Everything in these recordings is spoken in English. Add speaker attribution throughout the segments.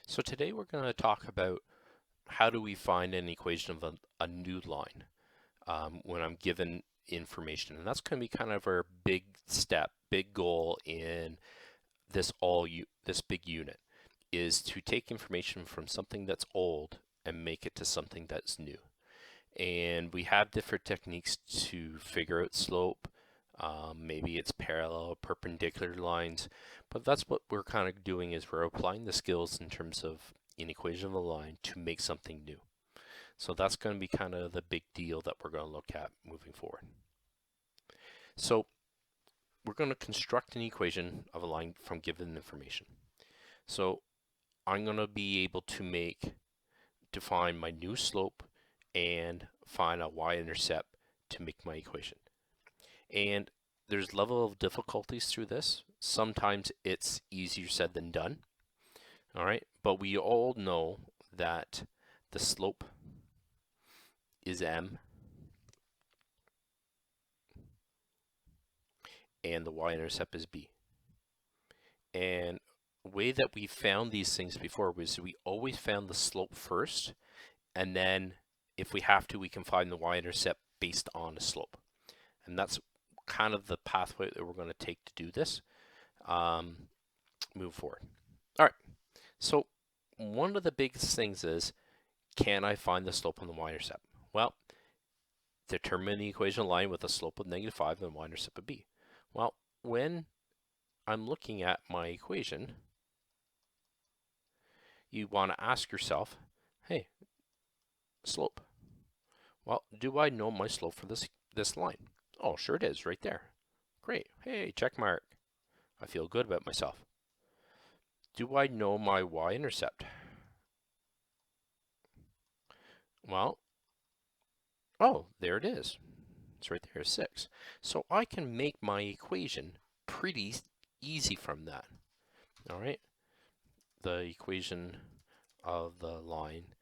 Speaker 1: So today we're going to talk about how do we find an equation of a new line when I'm given information. And that's going to be kind of our big step, big goal in this big unit is to take information from something that's old and make it to something that's new. And we have different techniques to figure out slope. Maybe it's parallel, perpendicular lines, but that's what we're kind of doing is we're applying the skills in terms of an equation of a line to make something new. So that's going to be kind of the big deal that we're going to look at moving forward. So we're going to construct an equation of a line from given information. So I'm going to be able to define my new slope and find a y-intercept to make my equation. And there's level of difficulties through this. Sometimes it's easier said than done. All right, but we all know that the slope is m and the y-intercept is b. And the way that we found these things before was we always found the slope first, and then if we have to, we can find the y-intercept based on the slope. And that's kind of the pathway that we're going to take to do this. Move forward. All right, so one of the biggest things is, can I find the slope on the y-intercept? Well, determine the equation of line with a slope of -5 and y-intercept of b. Well, when I'm looking at my equation, you want to ask yourself, hey, slope. Well, do I know my slope for this line? Oh, sure it is, right there. Great. Hey, check mark. I feel good about myself. Do I know my y-intercept? Well, oh, there it is. It's right there, 6. So I can make my equation pretty easy from that. All right. The equation of the line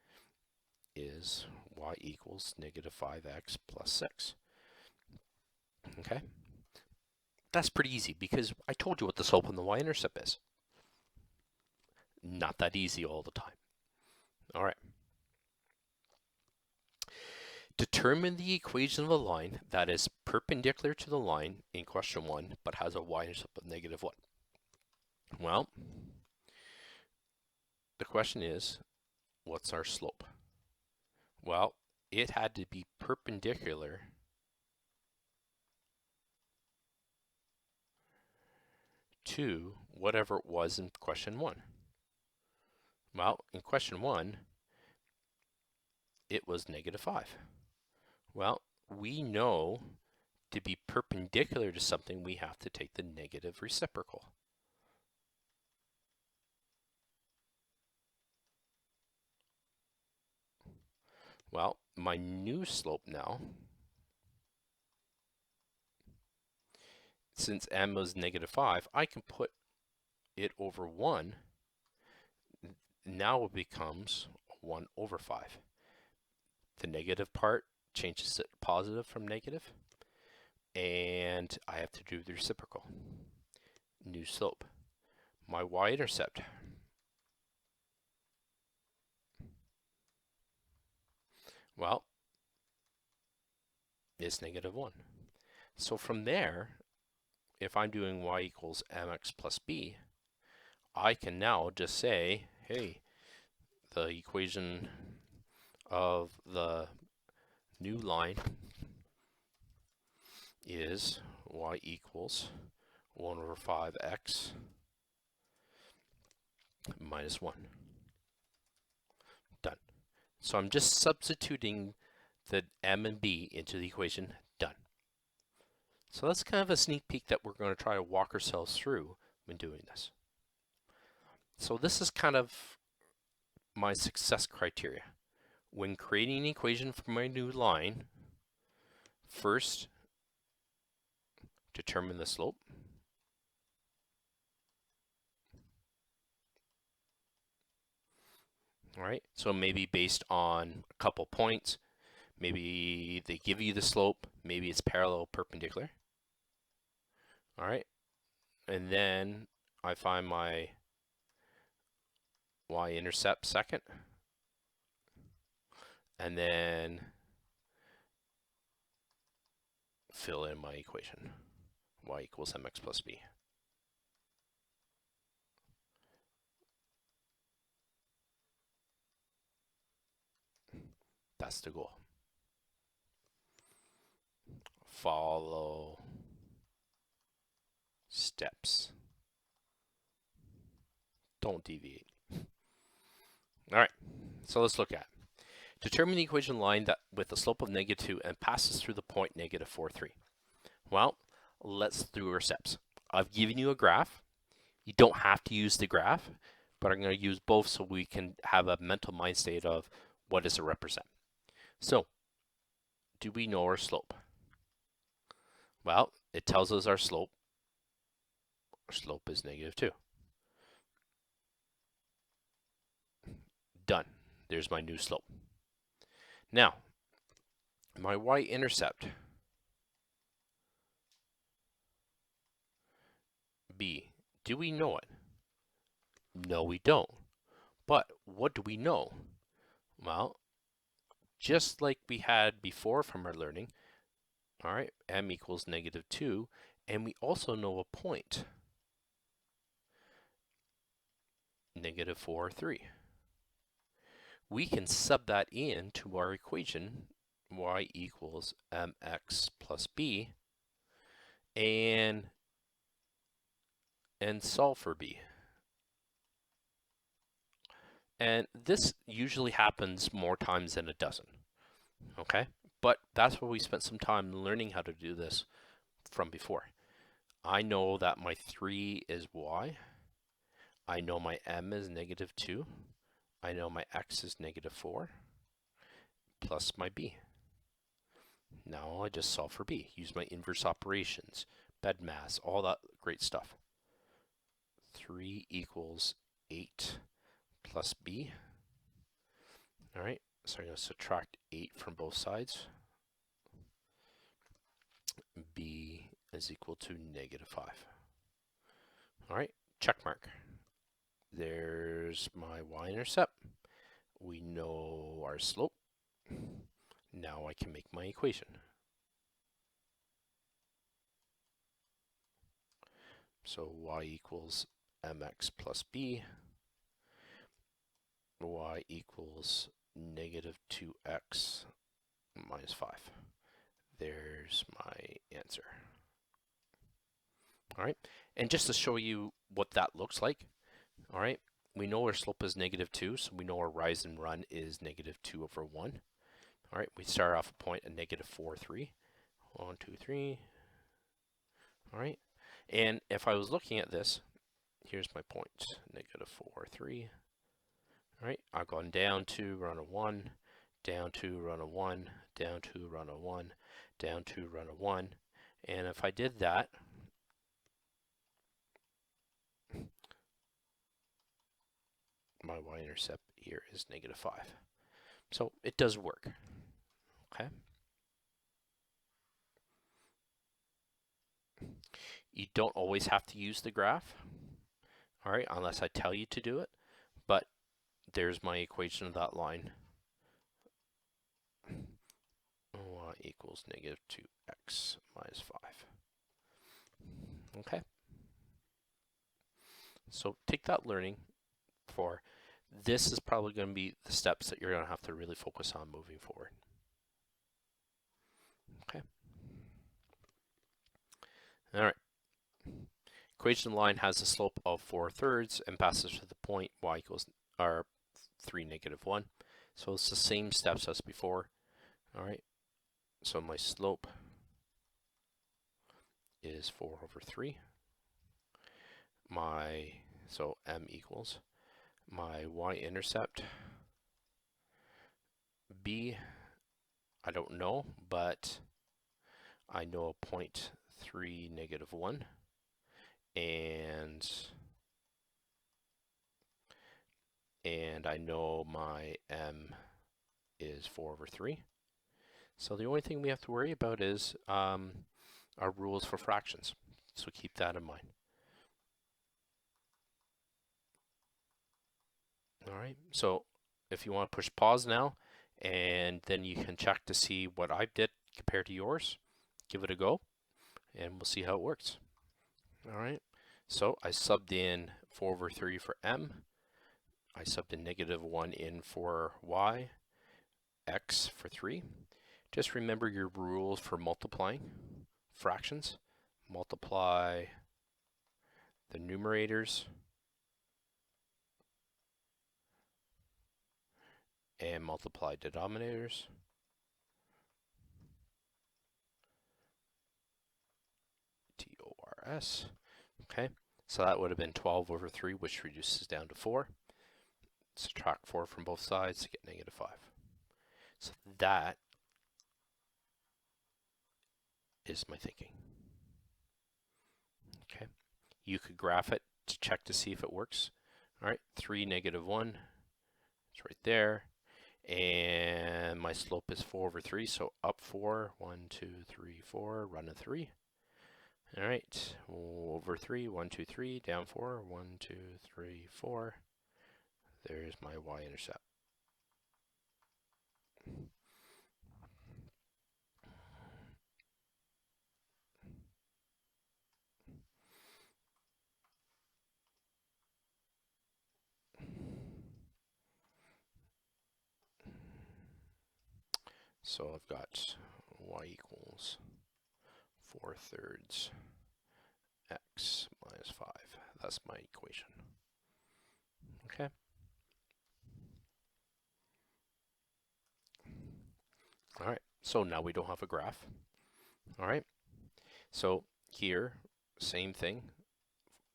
Speaker 1: is y equals -5x plus 6. Okay. That's pretty easy because I told you what the slope and the y-intercept is. Not that easy all the time. All right. Determine the equation of a line that is perpendicular to the line in question 1, but has a y-intercept of -1. Well, the question is, what's our slope? Well, it had to be perpendicular to whatever it was in question 1. Well, in question 1, it was -5. Well, we know to be perpendicular to something, we have to take the negative reciprocal. Well, my new slope now, since m was -5, I can put it over 1. Now it becomes 1 over 5. The negative part changes it positive from negative, and I have to do the reciprocal. New slope. My y-intercept. Well, it's -1. So from there, if I'm doing y equals mx plus b, I can now just say, hey, the equation of the new line is y equals 1 over 5x minus 1. Done. So I'm just substituting the m and b into the equation. Done. So that's kind of a sneak peek that we're going to try to walk ourselves through when doing this. So this is kind of my success criteria. When creating an equation for my new line, first determine the slope. All right, so maybe based on a couple points, maybe they give you the slope, maybe it's parallel perpendicular. All right, and then I find my y-intercept second, and then fill in my equation, y equals mx plus b. That's the goal. Follow steps. Don't deviate. All right, so let's look at determine the equation line that with a slope of -2 and passes through the point -4, 3. Well, let's do our steps. I've given you a graph. You don't have to use the graph, but I'm going to use both so we can have a mental mind state of what does it represent. So, do we know our slope? Well, it tells us our slope. Our slope is -2. Done. There's my new slope. Now, my y-intercept, b, do we know it? No, we don't. But what do we know? Well, just like we had before from our learning, all right, m equals -2, and we also know a point, -4, 3. We can sub that into our equation, y equals mx plus b, and solve for b. And this usually happens more times than it doesn't, okay? But that's where we spent some time learning how to do this from before. I know that my 3 is y. I know my m is -2. I know my x is -4 plus my b. Now I just solve for b. Use my inverse operations, BEDMAS, all that great stuff. 3 equals 8 plus b. All right, so I'm going to subtract 8 from both sides. B is equal to -5. All right, check mark. There's my y-intercept. We know our slope. Now I can make my equation. So y equals mx plus b. Y equals -2x minus 5. There's my answer. All right, and just to show you what that looks like, all right, we know our slope is -2, so we know our rise and run is -2/1. All right, we start off a point at -4, 3. 1, 2, 3. All right, and if I was looking at this, here's my point, -4, 3. All right, I've gone down 2, run a 1, down 2, run a 1, down 2, run a 1, down 2, run a 1. And if I did that, my y-intercept here is -5. So it does work, okay? You don't always have to use the graph, all right, unless I tell you to do it, but there's my equation of that line. Y equals -2x minus 5. Okay. So take that learning for this is probably going to be the steps that you're going to have to really focus on moving forward. Okay. All right. Equation line has a slope of 4/3 and passes through the point y equals 3, -1. So it's the same steps as before. All right. So my slope is 4/3. So m equals my y-intercept b. I don't know, but I know a point 3, -1, and I know my m is 4/3. So the only thing we have to worry about is our rules for fractions. So keep that in mind. All right, so if you want to push pause now, and then you can check to see what I did compared to yours, give it a go, and we'll see how it works. All right, so I subbed in 4/3 for m, I subbed in -1 in for y, x for 3. Just remember your rules for multiplying fractions. Multiply the numerators and multiply denominators. TORS. Okay, so that would have been 12/3, which reduces down to 4. Subtract 4 from both sides to get -5. So that is my thinking. Okay, you could graph it to check to see if it works. All right, 3, -1, it's right there. And my slope is 4/3, so up 4, 1, 2, 3, 4, run a 3. All right, over 3, 1, 2, 3, down 4, 1, 2, 3, 4. There's my y-intercept. So I've got y equals 4/3 x minus 5. That's my equation. Okay. All right, so now we don't have a graph. All right, so here, same thing.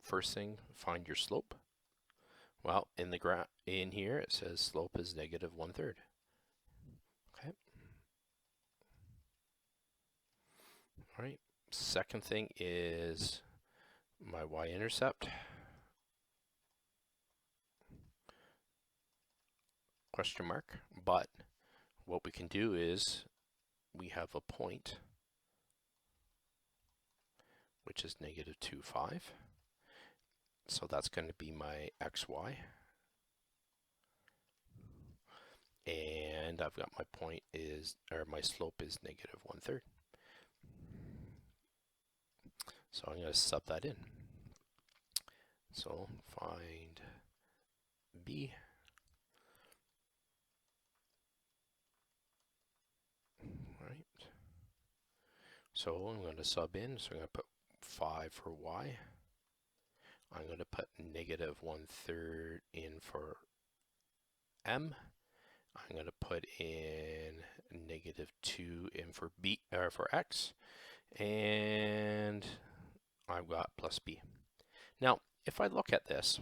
Speaker 1: First thing, find your slope. Well, in the graph in here, it says slope is -1/3. Okay. All right. Second thing is my y-intercept. Question mark. But what we can do is we have a point which is -2, 5. So that's going to be my xy. And I've got my point is, or my slope is -1/3. So I'm going to sub that in. So find b. Right. So I'm going to sub in. So I'm going to put 5 for y. I'm going to put -1/3 in for m. I'm going to put in -2 in for b, or for x, and I've got plus b. Now, if I look at this,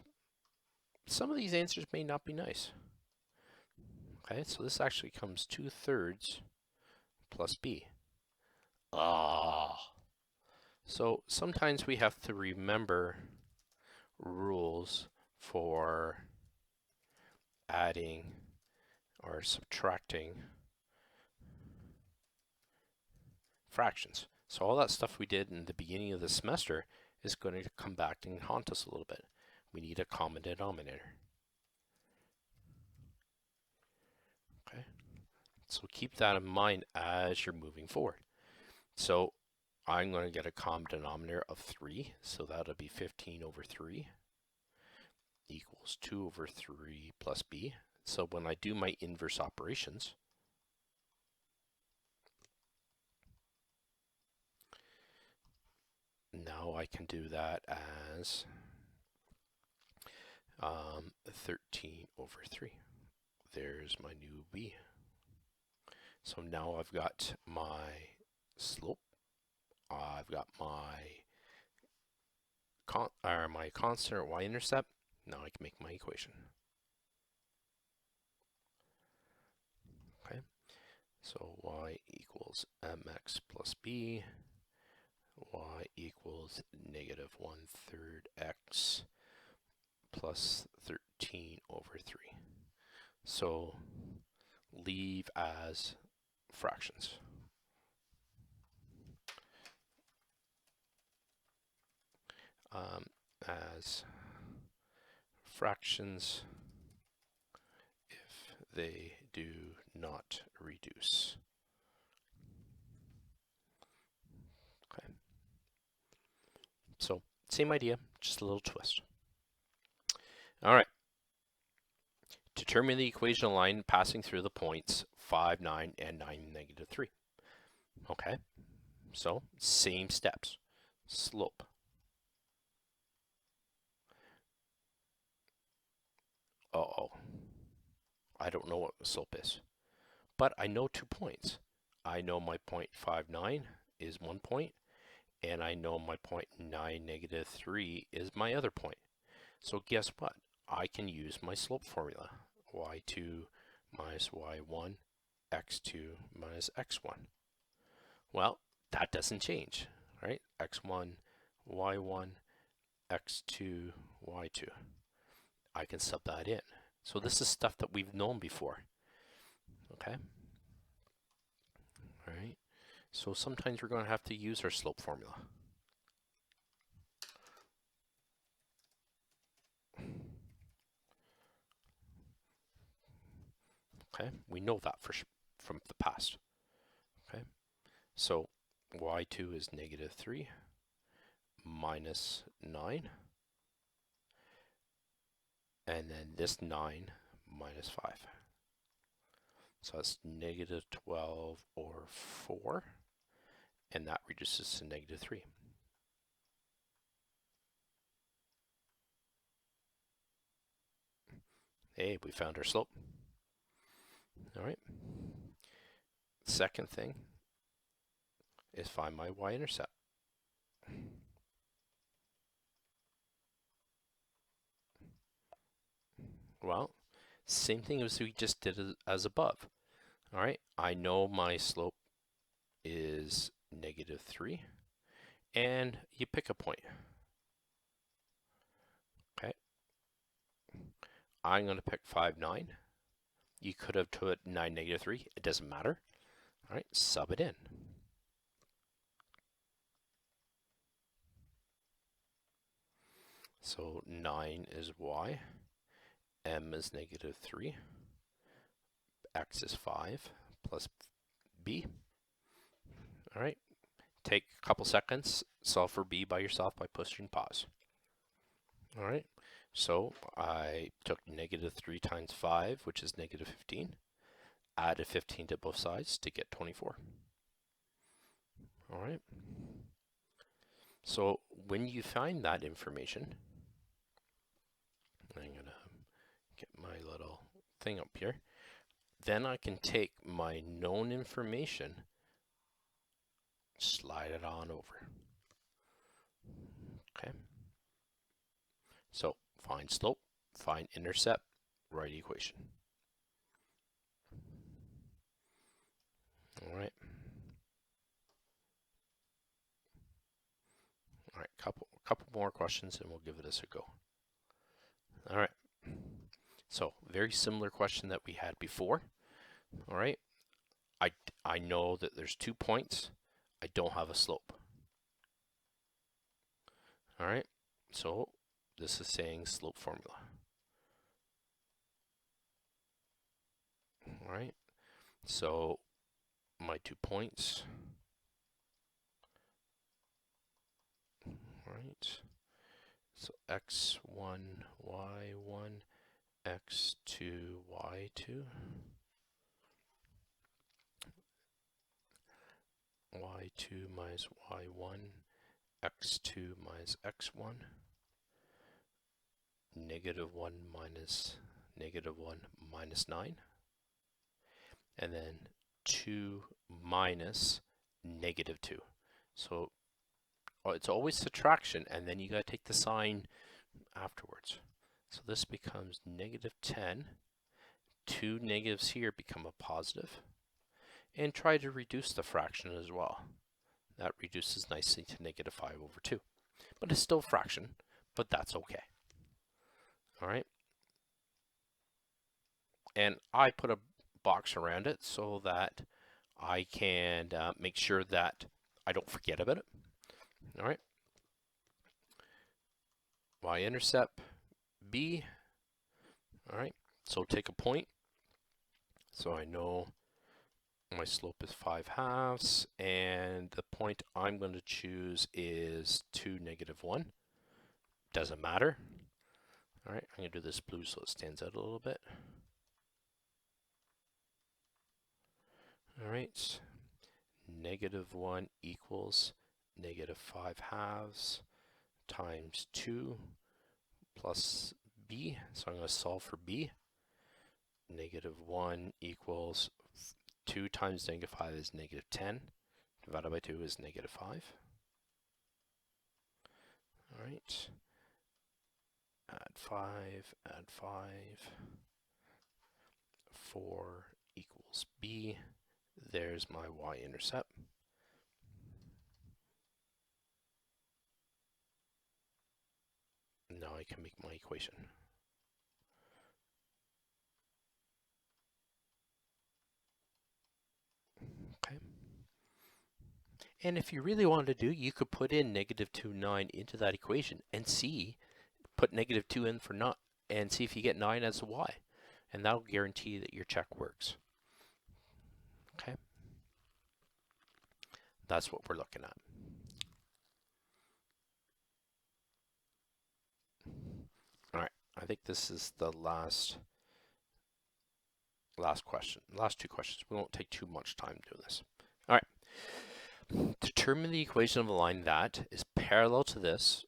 Speaker 1: some of these answers may not be nice. Okay, so this actually comes 2/3 plus b. So sometimes we have to remember rules for adding or subtracting fractions. So all that stuff we did in the beginning of the semester is going to come back and haunt us a little bit. We need a common denominator. Okay, so keep that in mind as you're moving forward. So I'm going to get a common denominator of 3, so that'll be 15/3 equals 2/3 plus b. So when I do my inverse operations, now I can do that as 13/3. There's my new b. So now I've got my slope. I've got my constant or y-intercept. Now I can make my equation. Okay, so y equals mx plus b. Y equals -1/3 x plus 13/3. So leave as fractions. As fractions, they do not reduce. Okay. So same idea, just a little twist. All right. Determine the equation line passing through the points 5, 9, and 9, -3. Okay. So same steps. Slope. Uh-oh. I don't know what the slope is. But I know 2 points. I know my point 5, 9 is 1 point, and I know my point 9, -3 is my other point. So guess what? I can use my slope formula. y2 minus y1, x2 minus x1. Well, that doesn't change, right? x1, y1, x2, y2. I can sub that in. So this is stuff that we've known before. Okay? All right. So sometimes we're going to have to use our slope formula. Okay, we know that from the past. Okay, so y2 is -3 minus 9, and then this 9 minus 5. So that's -12 or 4, and that reduces to -3. Hey, we found our slope. All right. Second thing is find my y-intercept. Well, same thing as we just did as above. All right, I know my slope is -3, and you pick a point. Okay, I'm going to pick 5, 9. You could have put 9, -3. It doesn't matter. All right, sub it in. So 9 is y, m is -3, x is 5 plus b. All right, take a couple seconds, solve for b by yourself by pushing pause. All right, so I took -3 times 5, which is -15, added 15 to both sides to get 24. All right, so when you find that information, I'm going to get my little thing up here. Then I can take my known information, slide it on over. Okay. So find slope, find intercept, write equation. All right. All right, couple more questions and we'll give this a go. All right. So very similar question that we had before. All right. I know that there's 2 points. I don't have a slope. All right. So this is saying slope formula. All right. So my 2 points. All right. So x1, y1, x2, y2. y2 minus y1, x2 minus x1, -1 minus -1 minus 9, and then 2 minus -2. So it's always subtraction, and then you got to take the sign afterwards. So this becomes -10. 2 negatives here become a positive. And try to reduce the fraction as well. That reduces nicely to -5/2. But it's still a fraction, but that's okay. All right. And I put a box around it so that I can make sure that I don't forget about it. All right. Y-intercept B. All right. So take a point. So I know my slope is 5/2, and the point I'm going to choose is 2, -1. Doesn't matter. All right, I'm going to do this blue so it stands out a little bit. All right, -1 equals -5/2 times 2 plus b. So I'm going to solve for b. -1 equals 2 times -5 is -10. Divided by 2 is -5. All right. Add 5, add 5. 4 equals b. There's my y-intercept. Now I can make my equation. Okay. And if you really wanted to do, you could put in -2, 9 into that equation and see, put -2 in for not, and see if you get 9 as a y. And that'll guarantee that your check works. Okay. That's what we're looking at. All right. I think this is the last question. Last two questions. We won't take too much time doing this. All right. Determine the equation of a line that is parallel to this,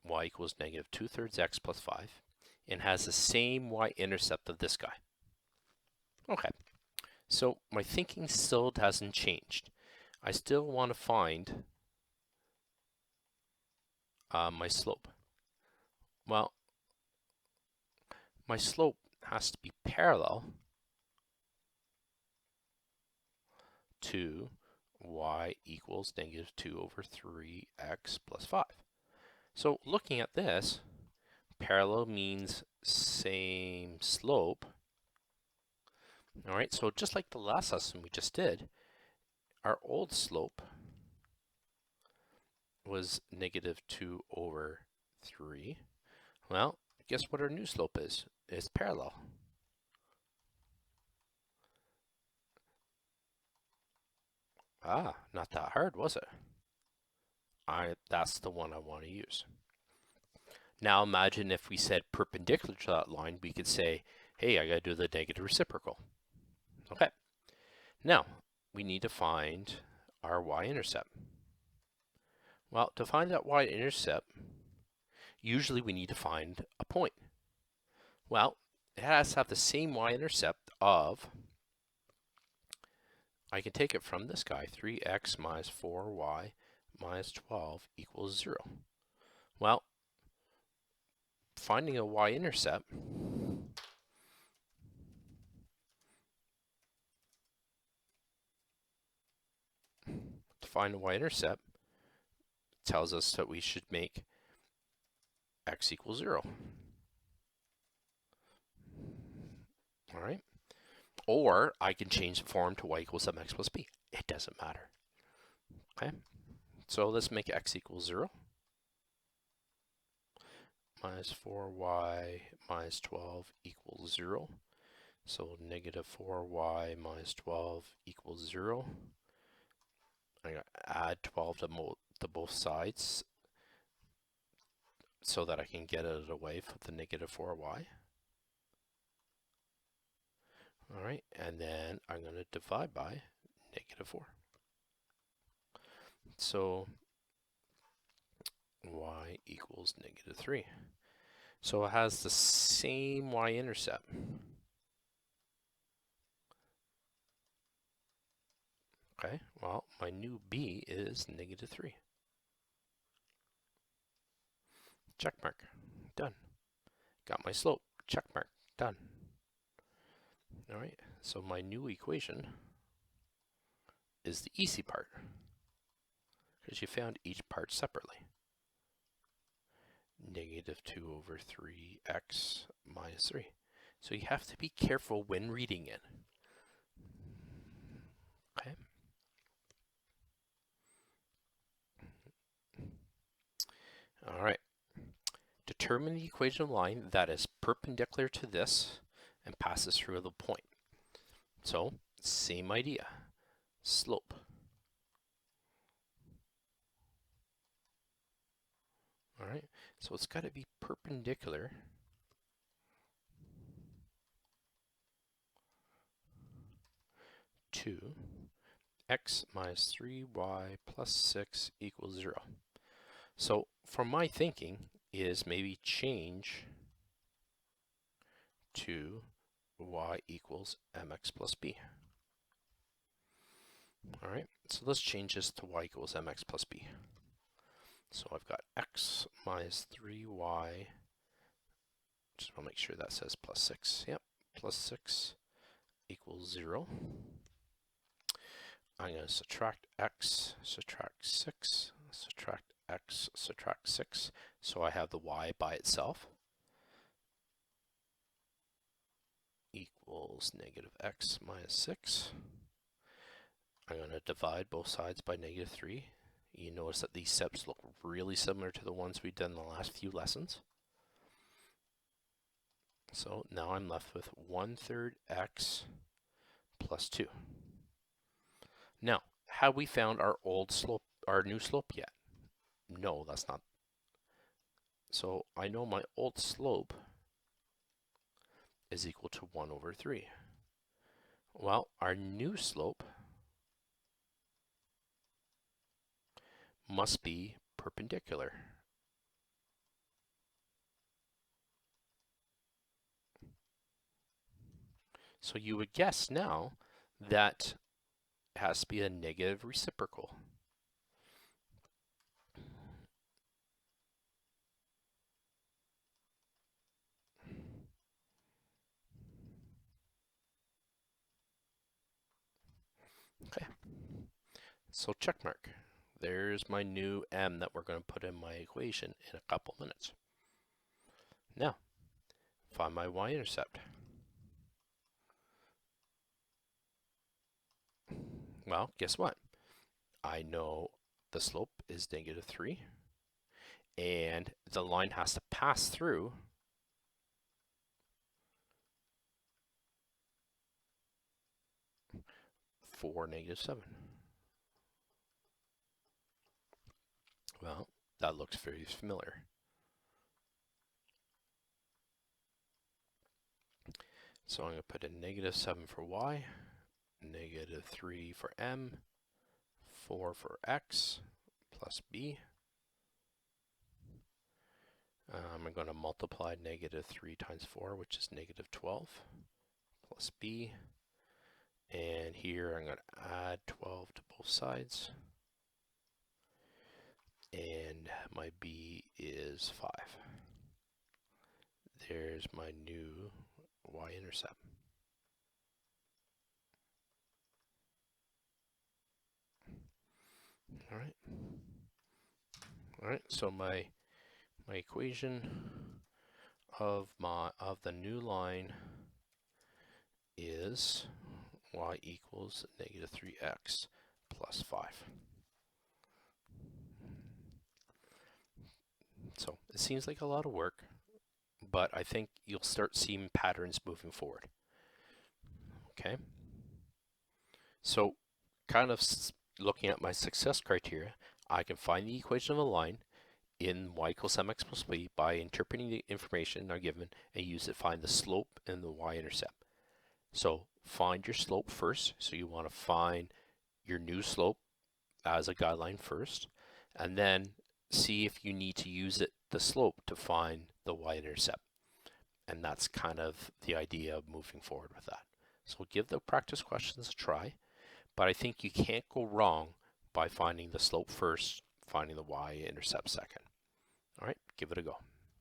Speaker 1: y equals -2/3 x plus 5, and has the same y-intercept of this guy. Okay. So my thinking still hasn't changed. I still want to find my slope. Well, my slope has to be parallel to y equals -2/3x plus 5. So looking at this, parallel means same slope. All right, so just like the last lesson we just did, our old slope was -2/3. Well, guess what our new slope is? It's parallel. Ah, not that hard, was it? That's the one I want to use. Now imagine if we said perpendicular to that line, we could say, hey, I got to do the negative reciprocal. Okay. Now, we need to find our y-intercept. Well, to find that y-intercept, usually we need to find a point. Well, it has to have the same y-intercept of, I can take it from this guy, 3x minus 4y minus 12 equals 0. Well, finding a y-intercept, to find a y-intercept tells us that we should make x equals 0. All right. Or I can change the form to y equals mx plus b. It doesn't matter. Okay. So let's make x equals 0. Minus 4y minus 12 equals 0. So -4y minus 12 equals 0. I'm going to add 12 to both sides so that I can get it away from the -4y. All right, and then I'm going to divide by -4. So y equals -3. So it has the same y-intercept. Okay, well, my new b is -3. Check mark. Done. Got my slope. Check mark. Done. All right, so my new equation is the easy part because you found each part separately. -2/3x minus 3. So you have to be careful when reading it. Okay. All right. Determine the equation of line that is perpendicular to this and passes through the point. So same idea, slope. All right, so it's got to be perpendicular to x minus 3y plus 6 equals 0. So for my thinking is maybe change to y equals mx plus b. All right, so let's change this to y equals mx plus b. So I've got x minus 3y, just want to make sure that says plus 6. Yep, plus 6 equals 0. I'm going to subtract x, subtract 6, subtract x, subtract 6. So I have the y by itself equals negative x minus 6. I'm going to divide both sides by negative 3. You notice that these steps look really similar to the ones we've done in the last few lessons. So now I'm left with 1/3 x plus 2. Now, have we found our old slope, our new slope yet? No, that's not. So I know my old slope is equal to 1/3. Well, our new slope must be perpendicular. So you would guess now that it has to be a negative reciprocal. Okay, so check mark. There's my new m that we're going to put in my equation in a couple minutes. Now, find my y-intercept. Well, guess what? I know the slope is -3, and the line has to pass through for -7. Well, that looks very familiar. So I'm going to put in -7 for y, -3 for m, 4 for x, plus b. I'm going to multiply -3 times 4, which is -12, plus b. And here I'm going to add 12 to both sides. And my b is 5. There's my new y-intercept. All right, so my equation of the new line is y equals -3x plus 5. So it seems like a lot of work, but I think you'll start seeing patterns moving forward. Okay, so kind of looking at my success criteria, I can find the equation of a line in y equals mx plus b by interpreting the information I'm given and use it to find the slope and the y-intercept. So find your slope first. So you want to find your new slope as a guideline first, and then see if you need to use the slope to find the y-intercept. And that's kind of the idea of moving forward with that. So give the practice questions a try, but I think you can't go wrong by finding the slope first, finding the y-intercept second. All right, give it a go.